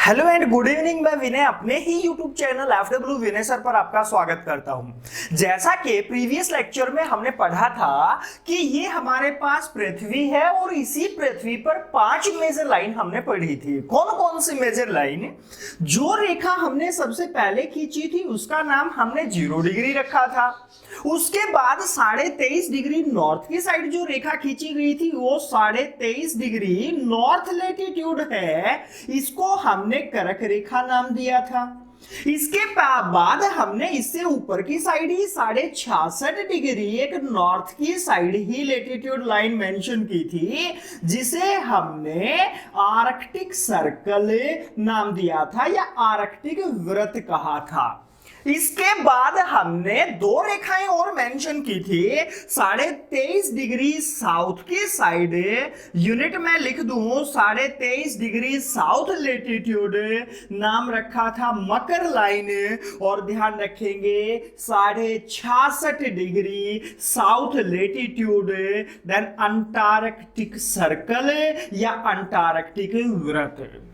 Hello and good evening. मैं विनय अपने ही YouTube channel FW विनय sir पर आपका स्वागत करता हूं। जैसा कि प्रीवियस लेक्चर में हमने पढ़ा था कि ये हमारे पास पृथ्वी है और इसी पृथ्वी पर 5 मेजर लाइन हमने पढ़ी थी। कौन कौन सी मेजर लाइन? जो रेखा हमने सबसे पहले खींची थी उसका नाम हमने 0 डिग्री रखा था। उसके बाद 23.5 डिग्री नॉर्थ की साइड जो रेखा खींची गई थी वो 23.5 डिग्री नॉर्थ लेटीट्यूड है, इसको हमने कर्क रेखा नाम दिया था। इसके बाद हमने इससे ऊपर की साइड ही 66.5 डिग्री एक नॉर्थ की साइड ही लेटीट्यूड लाइन मेंशन की थी, जिसे हमने आर्कटिक सर्कल नाम दिया था या आर्कटिक वृत्त कहा था। इसके बाद हमने 2 रेखाएं और मेंशन की थी। 23.5 डिग्री साउथ की साइड, यूनिट में लिख दूं 23.5 डिग्री साउथ लेटीट्यूड, नाम रखा था मकर लाइन। और ध्यान रखेंगे 66.5 degree south latitude, then Antarctic circle या अंटार्कटिक वृत्त।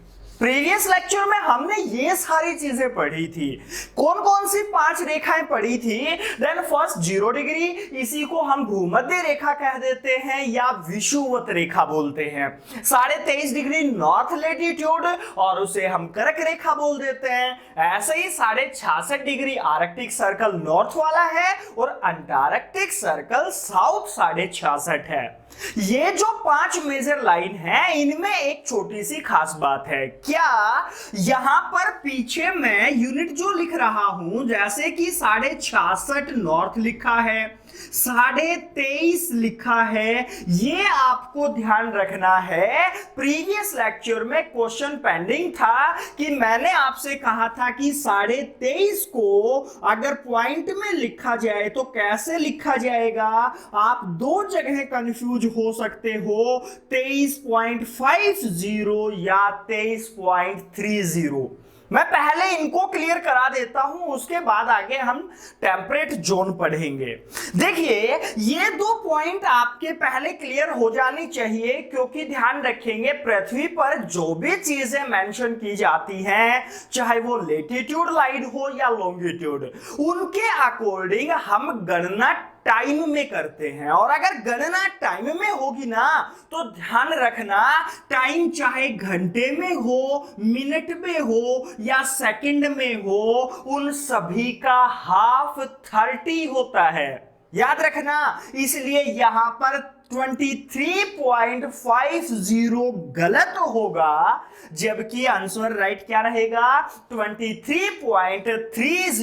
प्रीवियस लेक्चर में हमने ये सारी चीजें पढ़ी थी। कौन कौन सी 5 रेखाएं पढ़ी थी? देन फर्स्ट 0 डिग्री, इसी को हम भूमध्य रेखा कह देते हैं या विषुवत रेखा बोलते हैं। 23.5 डिग्री नॉर्थ लेटीट्यूड और उसे हम कर्क रेखा बोल देते हैं। ऐसे ही 66.5 डिग्री आर्कटिक सर्कल नॉर्थ वाला है और अंटार्कटिक सर्कल साउथ 66.5 है। ये जो 5 मेजर लाइन है इनमें एक छोटी सी खास बात है। क्या यहां पर पीछे मैं यूनिट जो लिख रहा हूं, जैसे कि 66.5 नॉर्थ लिखा है, 23.5 लिखा है, ये आपको ध्यान रखना है। प्रीवियस लेक्चर में क्वेश्चन पेंडिंग था कि मैंने आपसे कहा था कि 23.5 को अगर पॉइंट में लिखा जाए तो कैसे लिखा जाएगा। आप 2 जगह कंफ्यूज हो सकते हो, 23.50 या 23.30। मैं पहले इनको क्लियर करा देता हूं, उसके बाद आगे हम टेम्परेट जोन पढ़ेंगे। देखिए ये 2 पॉइंट आपके पहले क्लियर हो जानी चाहिए, क्योंकि ध्यान रखेंगे पृथ्वी पर जो भी चीजें मेंशन की जाती हैं, चाहे वो लेटीट्यूड लाइन हो या लॉन्गिट्यूड, उनके अकॉर्डिंग हम गणना टाइम में करते हैं। और अगर गणना टाइम में होगी ना तो ध्यान रखना, टाइम चाहे घंटे में हो, मिनट में हो या सेकंड में हो, उन सभी का हाफ 30 होता है। याद रखना, इसलिए यहां पर 23.50 गलत होगा, जबकि आंसर राइट क्या रहेगा 23.30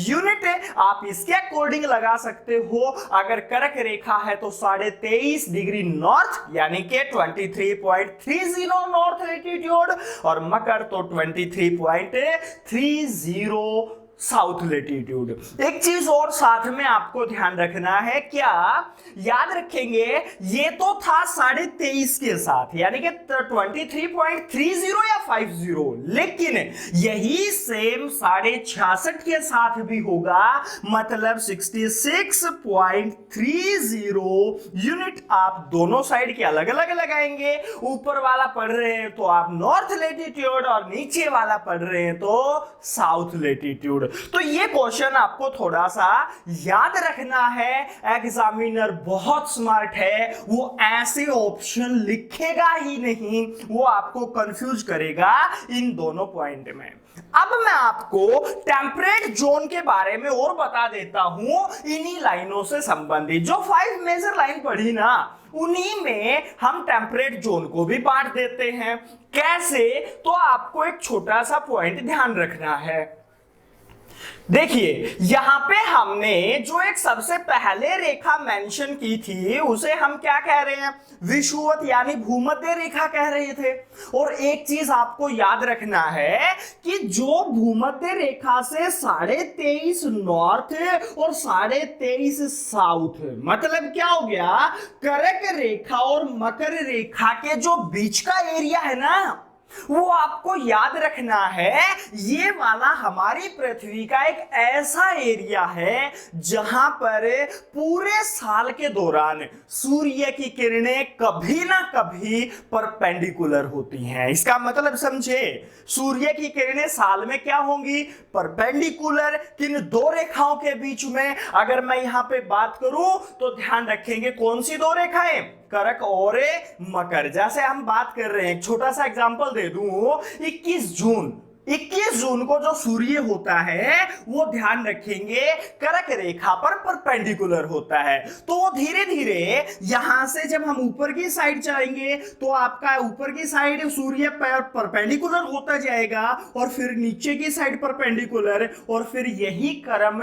यूनिट। आप इसके अकॉर्डिंग लगा सकते हो। अगर कर्क रेखा है तो 23.5 डिग्री नॉर्थ यानी कि 23.30 नॉर्थ लेटीट्यूड, और मकर तो 23.30 साउथ लेटीट्यूड। एक चीज और साथ में आपको ध्यान रखना है, क्या याद रखेंगे, ये तो था 23.5 के साथ यानी कि 23.30 या 50, लेकिन यही सेम 66.5 के साथ भी होगा, मतलब 66.30 यूनिट। आप दोनों साइड के अलग अलग लगाएंगे। ऊपर वाला पढ़ रहे हैं तो आप नॉर्थ लेटीट्यूड और नीचे वाला पढ़ रहे हैं तो साउथ लेटीट्यूड। तो ये क्वेश्चन आपको थोड़ा सा याद रखना है। एग्जामिनर बहुत स्मार्ट है, वो ऐसे ऑप्शन लिखेगा ही नहीं, वो आपको कंफ्यूज करेगा इन दोनों पॉइंट में। अब मैं आपको टेम्परेट जोन के बारे में और बता देता हूं इन्हीं लाइनों से संबंधित। जो 5 मेजर लाइन पढ़ी ना, उन्हीं में हम टेम्परेट जोन को भी बांट देते हैं। कैसे? तो आपको एक छोटा सा पॉइंट ध्यान रखना है। देखिए यहां पे हमने जो एक सबसे पहले रेखा मेंशन की थी उसे हम क्या कह रहे हैं, विषुवत यानी भूमध्य रेखा कह रहे थे। और एक चीज आपको याद रखना है कि जो भूमध्य रेखा से 23.5 नॉर्थ और 23.5 साउथ, मतलब क्या हो गया, कर्क रेखा और मकर रेखा के जो बीच का एरिया है ना, वो आपको याद रखना है, ये वाला हमारी पृथ्वी का एक ऐसा एरिया है जहां पर पूरे साल के दौरान सूर्य की किरणें कभी ना कभी परपेंडिकुलर होती हैं। इसका मतलब समझे, सूर्य की किरणें साल में क्या होंगी, परपेंडिकुलर। किन दो रेखाओं के बीच में अगर मैं यहां पे बात करूं तो ध्यान रखेंगे कौन सी दो रेखाएं, करक और मकर। जैसे हम बात कर रहे हैं, एक छोटा सा एग्जांपल दे दूं, 21 जून को जो सूर्य होता है वो ध्यान रखेंगे करक रेखा पर परपेंडिकुलर होता है। तो धीरे धीरे यहां से जब हम ऊपर की साइड जाएंगे तो आपका ऊपर की साइड सूर्य पर परपेंडिकुलर होता जाएगा और फिर नीचे की साइड परपेंडिकुलर, और फिर यही क्रम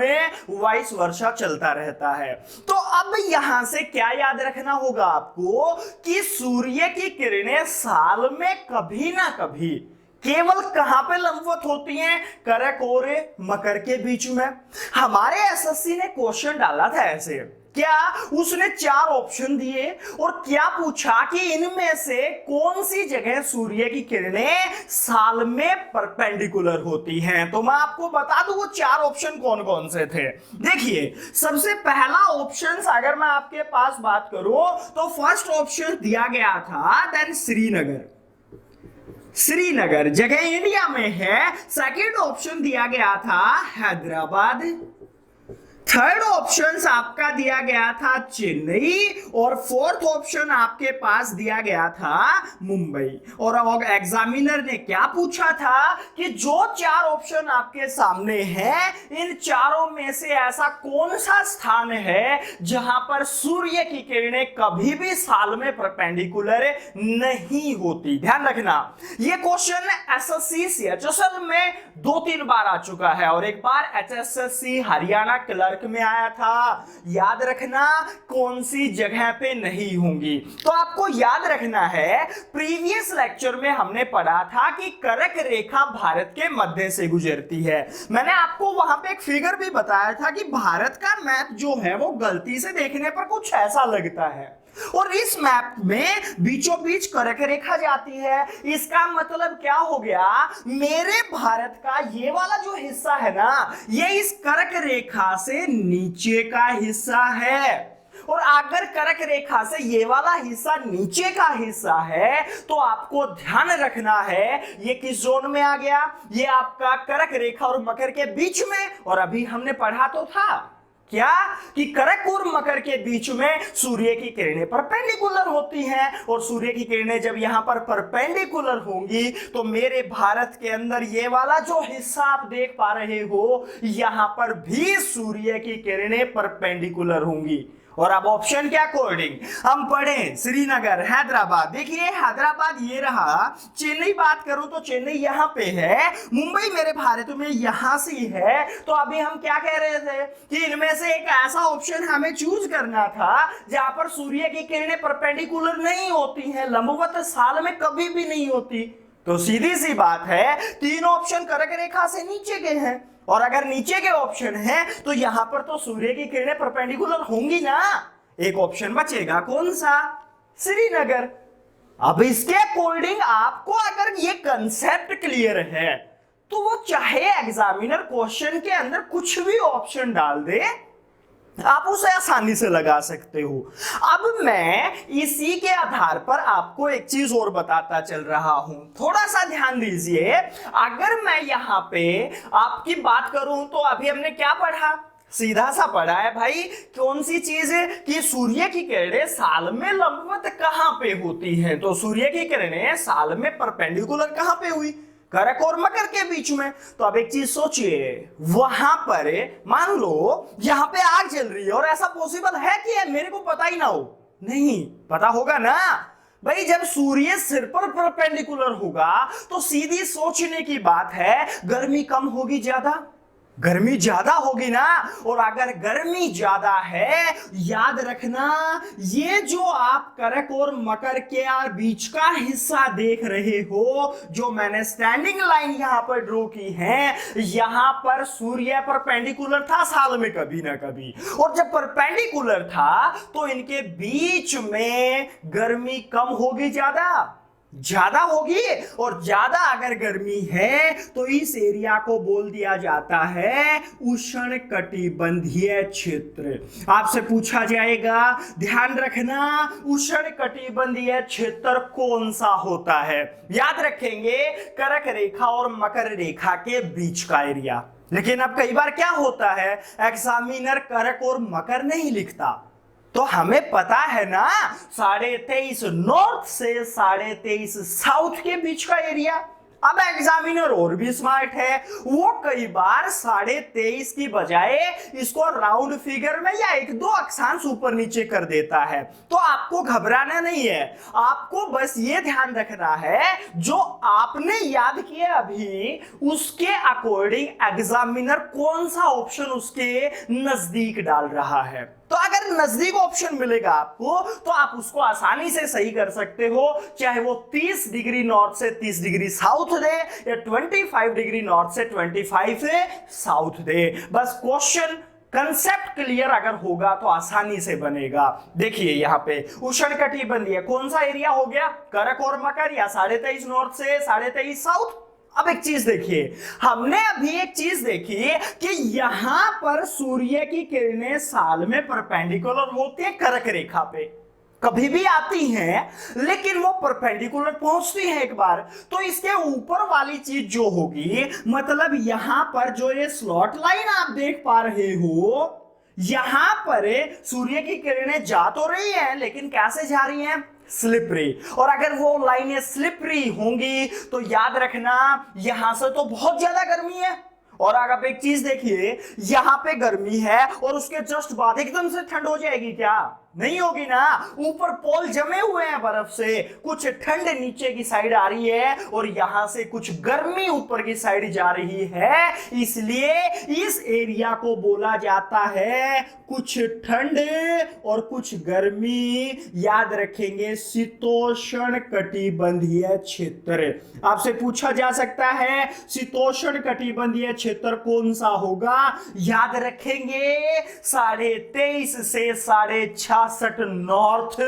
वाइस वर्षा चलता रहता है। तो अब यहां से क्या याद रखना होगा आपको कि सूर्य की किरणें साल में कभी ना कभी केवल कहां पे लंबवत होती हैं, करक और मकर के बीच में। हमारे एसएससी ने क्वेश्चन डाला था ऐसे, क्या उसने 4 ऑप्शन दिए और क्या पूछा कि इनमें से कौन सी जगह सूर्य की किरणें साल में परपेंडिकुलर होती हैं। तो मैं आपको बता दूं वो 4 ऑप्शन कौन कौन से थे। देखिए, सबसे पहला ऑप्शन अगर मैं आपके पास बात करूं तो फर्स्ट ऑप्शन दिया गया था देन श्रीनगर जगह इंडिया में है। सेकंड ऑप्शन दिया गया था हैदराबाद। थर्ड ऑप्शन आपका दिया गया था चेन्नई, और फोर्थ ऑप्शन आपके पास दिया गया था मुंबई। और एग्जामिनर ने क्या पूछा था कि जो 4 ऑप्शन आपके सामने हैं, इन चारों में से ऐसा कौन सा स्थान है जहां पर सूर्य की किरणें कभी भी साल में परपेंडिकुलर नहीं होती। ध्यान रखना, यह क्वेश्चन एसएससी सीएचएसएल में 2-3 बार आ चुका है और एक बार एचएसएससी हरियाणा क्लर्क में आया था। याद रखना कौन सी जगह पे नहीं होंगी। तो आपको याद रखना है, प्रीवियस लेक्चर में हमने पढ़ा था कि करक रेखा भारत के मध्य से गुजरती है। मैंने आपको वहां पे एक फिगर भी बताया था कि भारत का मैप जो है वो गलती से देखने पर कुछ ऐसा लगता है और इस मैप में बीचों बीच करक रेखा जाती है। इसका मतलब क्या हो गया, मेरे भारत का ये वाला जो हिस्सा है ना, ये इस करक रेखा से नीचे का हिस्सा है। और अगर करक रेखा से ये वाला हिस्सा नीचे का हिस्सा है तो आपको ध्यान रखना है ये किस जोन में आ गया, ये आपका करक रेखा और मकर के बीच में। और अभी हमने पढ़ा तो था क्या कि करक और मकर के बीच में सूर्य की किरणें परपेंडिकुलर होती हैं, और सूर्य की किरणें जब यहां पर परपेंडिकुलर होंगी तो मेरे भारत के अंदर ये वाला जो हिस्सा आप देख पा रहे हो, यहां पर भी सूर्य की किरणें परपेंडिकुलर होंगी। और अब ऑप्शन के अकॉर्डिंग हम पढ़ें श्रीनगर, हैदराबाद। देखिए हैदराबाद ये रहा, चेन्नई बात करूं तो चेन्नई यहां पे है, मुंबई मेरे भारत में यहां से है। तो अभी हम क्या कह रहे थे कि इनमें से एक ऐसा ऑप्शन हमें चूज करना था जहां पर सूर्य की किरणें परपेंडिकुलर नहीं होती हैं, लंबवत साल में कभी भी नहीं होती। तो सीधी सी बात है, 3 ऑप्शन करक रेखा से नीचे के हैं, और अगर नीचे के ऑप्शन है तो यहां पर तो सूर्य की किरणें परपेंडिकुलर होंगी ना। एक ऑप्शन बचेगा कौन सा, श्रीनगर। अब इसके अकॉर्डिंग आपको अगर ये कंसेप्ट क्लियर है तो वो चाहे एग्जामिनर क्वेश्चन के अंदर कुछ भी ऑप्शन डाल दे, आप उसे आसानी से लगा सकते हो। अब मैं इसी के आधार पर आपको एक चीज और बताता चल रहा हूं, थोड़ा सा ध्यान दीजिए। अगर मैं यहां पे आपकी बात करूं तो अभी हमने क्या पढ़ा, सीधा सा पढ़ा है भाई, कौन सी चीज है कि सूर्य की किरणें साल में लंबवत कहां पे होती हैं। तो सूर्य की किरणें साल में परपेंडिकुलर कहां पे हुई, करक और मकर के बीच में। तो अब एक चीज सोचिए, वहां पर मान लो यहां पे आग जल रही है और ऐसा पॉसिबल है कि मेरे को पता ही ना हो, नहीं पता होगा ना भाई। जब सूर्य सिर पर परपेंडिकुलर होगा तो सीधी सोचने की बात है, गर्मी कम होगी ज्यादा, गर्मी ज्यादा होगी ना। और अगर गर्मी ज्यादा है, याद रखना ये जो आप करक और मकर के बीच का हिस्सा देख रहे हो, जो मैंने स्टैंडिंग लाइन यहां पर ड्रॉ की है, यहां पर सूर्य परपेंडिकुलर था साल में कभी ना कभी, और जब परपेंडिकुलर था तो इनके बीच में गर्मी कम होगी ज्यादा, ज्यादा होगी, और ज्यादा अगर गर्मी है तो इस एरिया को बोल दिया जाता है उष्णकटिबंधीय क्षेत्र। आपसे पूछा जाएगा, ध्यान रखना, उष्णकटिबंधीय क्षेत्र कौन सा होता है? याद रखेंगे, कर्क रेखा और मकर रेखा के बीच का एरिया। लेकिन अब कई बार क्या होता है, एग्जामिनर कर्क और मकर नहीं लिखता, तो हमें पता है ना 23.5 नॉर्थ से 23.5 साउथ के बीच का एरिया। अब एग्जामिनर और भी स्मार्ट है, वो कई बार 23.5 की बजाय इसको राउंड फिगर में या एक दो अक्षांश ऊपर नीचे कर देता है। तो आपको घबराना नहीं है, आपको बस ये ध्यान रखना है जो आपने याद किया अभी उसके अकॉर्डिंग एग्जामिनर कौन सा ऑप्शन उसके नजदीक डाल रहा है। तो अगर नजदीक ऑप्शन मिलेगा आपको तो आप उसको आसानी से सही कर सकते हो, चाहे वो 30 डिग्री नॉर्थ से 30 डिग्री साउथ दे या 25 डिग्री नॉर्थ से 25 साउथ दे। बस क्वेश्चन कंसेप्ट क्लियर अगर होगा तो आसानी से बनेगा। देखिए यहाँ पे उष्णकटिबंधीय कौन सा एरिया हो गया, कर्क और मकर, या 23.5 नॉर्थ से 23.5 साउथ। अब एक चीज देखिए, हमने अभी एक चीज देखी कि यहां पर सूर्य की किरणें साल में परपेंडिकुलर होती है कर्क रेखा पे, कभी भी आती हैं लेकिन वो परपेंडिकुलर पहुंचती है एक बार। तो इसके ऊपर वाली चीज जो होगी, मतलब यहां पर जो ये स्लॉट लाइन आप देख पा रहे हो, यहां पर सूर्य की किरणें जा तो रही है लेकिन कैसे जा रही हैं, स्लिपरी। और अगर वो लाइनें स्लिपरी होंगी तो याद रखना यहां से तो बहुत ज्यादा गर्मी है। और अगर आप एक चीज देखिए, यहां पे गर्मी है और उसके जस्ट बाद एकदम से ठंड हो जाएगी क्या? नहीं होगी ना, ऊपर पोल जमे हुए हैं बर्फ से, कुछ ठंड नीचे की साइड आ रही है और यहां से कुछ गर्मी ऊपर की साइड जा रही है, इसलिए इस एरिया को बोला जाता है कुछ ठंड और कुछ गर्मी। याद रखेंगे शीतोष्ण कटिबंधीय क्षेत्र। आपसे पूछा जा सकता है शीतोष्ण कटिबंधीय क्षेत्र कौन सा होगा, याद रखेंगे 23.5 से 66 नॉर्थ।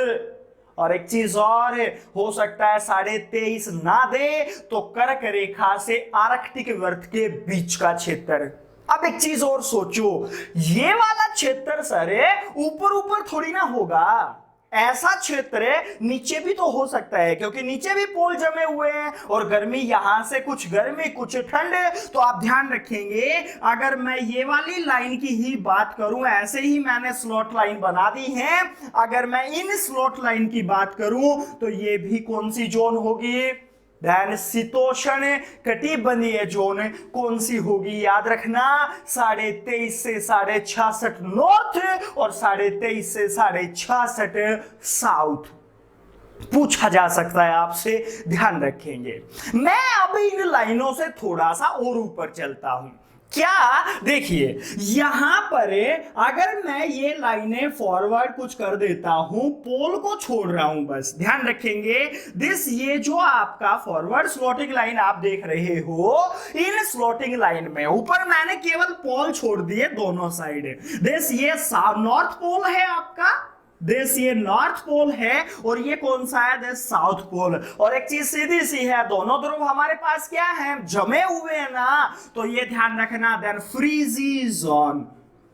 और एक चीज और हो सकता है 23.5 ना दे तो कर्क रेखा से आर्कटिक वर्त के बीच का क्षेत्र। अब एक चीज और सोचो, ये वाला क्षेत्र सर ऊपर ऊपर थोड़ी ना होगा, ऐसा क्षेत्र नीचे भी तो हो सकता है क्योंकि नीचे भी पोल जमे हुए हैं और गर्मी यहां से कुछ गर्मी कुछ ठंड। तो आप ध्यान रखेंगे, अगर मैं ये वाली लाइन की ही बात करूं, ऐसे ही मैंने स्लॉट लाइन बना दी है, अगर मैं इन स्लॉट लाइन की बात करूं तो ये भी कौन सी जोन होगी, शीतोष्ण कटिबंधीय जोन कौन सी होगी? याद रखना 23.5 से 66 नॉर्थ और 23.5 से 66 साउथ। पूछा जा सकता है आपसे, ध्यान रखेंगे। मैं अब इन लाइनों से थोड़ा सा और ऊपर चलता हूं। क्या देखिए, यहां पर अगर मैं ये लाइनें फॉरवर्ड कुछ कर देता हूं, पोल को छोड़ रहा हूं, बस ध्यान रखेंगे दिस, ये जो आपका फॉरवर्ड स्लॉटिंग लाइन आप देख रहे हो, इन स्लॉटिंग लाइन में ऊपर मैंने केवल पोल छोड़ दिए दोनों साइड। दिस ये नॉर्थ पोल है आपका, देश ये नॉर्थ पोल है और ये कौन सा है, देश साउथ पोल। और एक चीज सीधी सी है, दोनों ध्रुव हमारे पास क्या है, जमे हुए हैं ना, तो ये ध्यान रखना देन फ्रीजी जोन।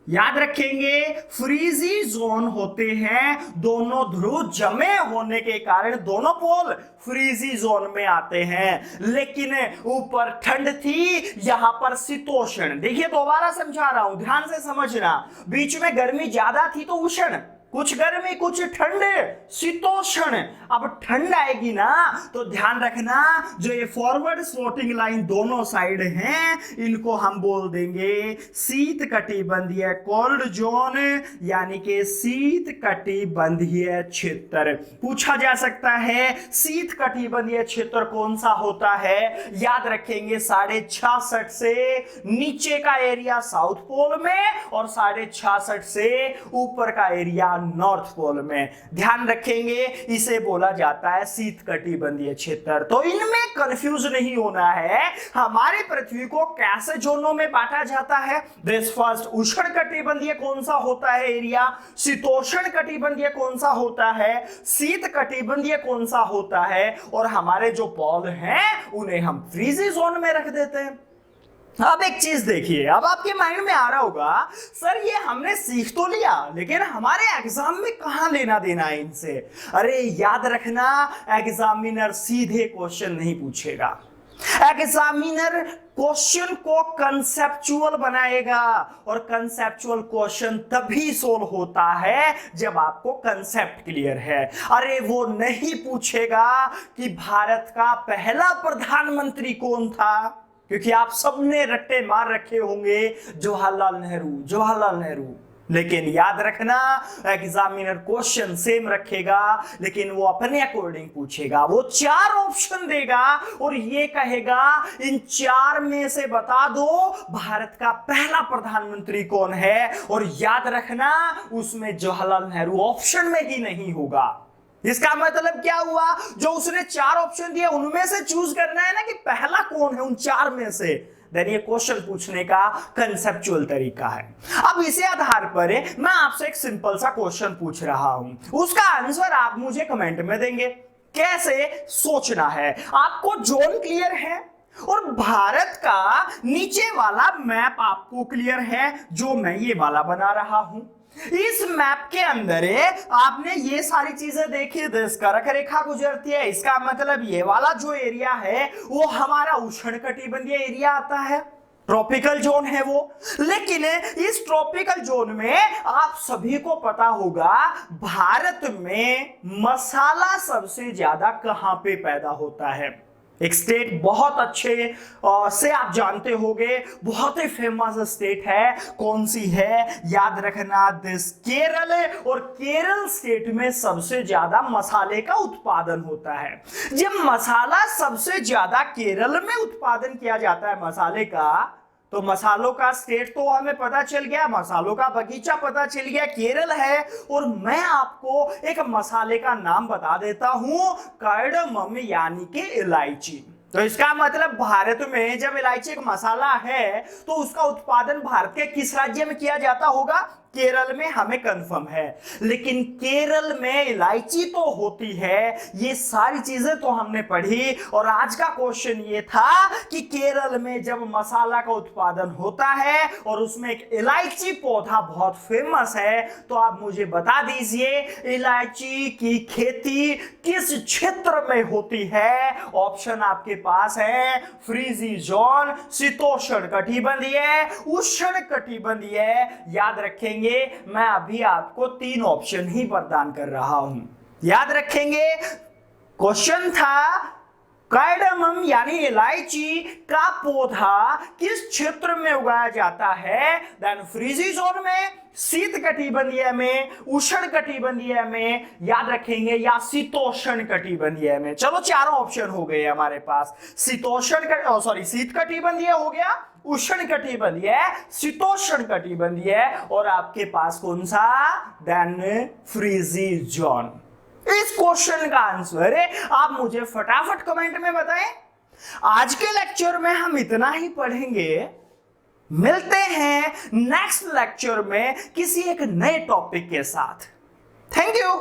याद रखेंगे फ्रीजी जोन होते हैं दोनों ध्रुव जमे होने के कारण दोनों पोल फ्रीजी जोन में आते हैं। लेकिन ऊपर ठंड थी, यहां पर शीतोष्ण। देखिए दोबारा समझा रहा हूं, ध्यान से समझना, बीच में गर्मी ज्यादा थी तो उष्ण, कुछ गर्मी कुछ ठंड, शीतोष्ण। अब ठंड आएगी ना तो ध्यान रखना जो ये फॉरवर्ड स्लॉटिंग लाइन दोनों साइड हैं, इनको हम बोल देंगे शीत कटिबंधीय कोल्ड जोन, यानी कि शीत कटिबंधीय क्षेत्र। पूछा जा सकता है शीत कटिबंधीय क्षेत्र कौन सा होता है, याद रखेंगे 66.5 से नीचे का एरिया साउथ पोल में और 66.5 से ऊपर का एरिया नॉर्थ पोल में। ध्यान रखेंगे इसे बोला जाता है शीतकटिबंधीय क्षेत्र। तो इनमें कंफ्यूज नहीं होना है। हमारी पृथ्वी को कैसे जोनों में बांटा जाता है? दिस फर्स्ट, उष्णकटिबंधीय कौन सा होता है एरिया, शीतोष्ण कटिबंधीय कौन सा होता है, शीत कटिबंधीय कौन सा होता है, और हमारे जो पोल हैं उन्हें हम फ्रीजी जोन में रख देते हैं। अब एक चीज देखिए, अब आपके माइंड में आ रहा होगा सर ये हमने सीख तो लिया लेकिन हमारे एग्जाम में कहां लेना देना है इनसे। अरे याद रखना, एग्जामिनर सीधे क्वेश्चन नहीं पूछेगा। एग्जामिनर क्वेश्चन को कंसेप्चुअल बनाएगा, और कंसेप्चुअल क्वेश्चन तभी सोल्व होता है जब आपको कंसेप्ट क्लियर है। अरे वो नहीं पूछेगा कि भारत का पहला प्रधानमंत्री कौन था, क्योंकि आप सबने रट्टे मार रखे होंगे जवाहरलाल नेहरू, जवाहरलाल नेहरू। लेकिन याद रखना, एग्जामिनर क्वेश्चन सेम रखेगा लेकिन वो अपने अकॉर्डिंग पूछेगा। वो 4 ऑप्शन देगा और ये कहेगा इन 4 में से बता दो भारत का पहला प्रधानमंत्री कौन है, और याद रखना उसमें जवाहरलाल नेहरू ऑप्शन में ही नहीं होगा। इसका मतलब क्या हुआ, जो उसने 4 ऑप्शन दिए उनमें से चूज करना है ना कि पहला कौन है उन 4 में से। देन ये क्वेश्चन पूछने का कंसेप्चुअल तरीका है। अब इसे आधार पर मैं आपसे एक सिंपल सा क्वेश्चन पूछ रहा हूं, उसका आंसर आप मुझे कमेंट में देंगे। कैसे सोचना है, आपको जोन क्लियर है और भारत का नीचे वाला मैप आपको क्लियर है जो मैं ये वाला बना रहा हूं। इस मैप के अंदर आपने ये सारी चीजें देखी, देश कर्क रेखा गुजरती है। इसका मतलब ये वाला जो एरिया है वो हमारा उष्णकटिबंधीय एरिया आता है, ट्रॉपिकल जोन है वो। लेकिन इस ट्रॉपिकल जोन में आप सभी को पता होगा भारत में मसाला सबसे ज्यादा कहां पे पैदा होता है। एक स्टेट बहुत अच्छे से आप जानते होंगे, बहुत ही फेमस स्टेट है, कौन सी है? याद रखना, दिस केरल। और केरल स्टेट में सबसे ज्यादा मसाले का उत्पादन होता है। जब मसाला सबसे ज्यादा केरल में उत्पादन किया जाता है मसाले का, तो मसालों का स्टेट तो हमें पता चल गया, मसालों का बगीचा पता चल गया केरल है। और मैं आपको एक मसाले का नाम बता देता हूं, कार्डमम यानी कि इलायची। तो इसका मतलब भारत में जब इलायची एक मसाला है तो उसका उत्पादन भारत के किस राज्य में किया जाता होगा? केरल में, हमें कंफर्म है। लेकिन केरल में इलायची तो होती है, ये सारी चीजें तो हमने पढ़ी। और आज का क्वेश्चन ये था कि केरल में जब मसाला का उत्पादन होता है और उसमें एक इलायची पौधा बहुत फेमस है, तो आप मुझे बता दीजिए इलायची की खेती किस क्षेत्र में होती है? ऑप्शन आपके पास है फ्रीजी जोन, शीतोष्ण कटिबंधीय, उष्ण कटिबंधीय। याद रखेंगे मैं अभी आपको 3 ऑप्शन ही प्रदान कर रहा हूं। याद रखेंगे क्वेश्चन था कार्डमम यानी इलायची का पौधा किस क्षेत्र में उगाया जाता है? देन फ्रीजी जोन में, शीत कटिबंधीय में, उष्ण कटिबंधीय में, याद रखेंगे, या शीतोष्ण कटिबंधीय में। चलो 4 ऑप्शन हो गए हमारे पास। शीत कटिबंधीय हो गया, उष्ण कटिबंधीय, शीतोष्ण कटिबंधीय, और आपके पास कौन सा? Then frigid zone. इस क्वेश्चन का आंसर आप मुझे फटाफट कमेंट में बताएं। आज के लेक्चर में हम इतना ही पढ़ेंगे। मिलते हैं नेक्स्ट लेक्चर में किसी एक नए टॉपिक के साथ। Thank you.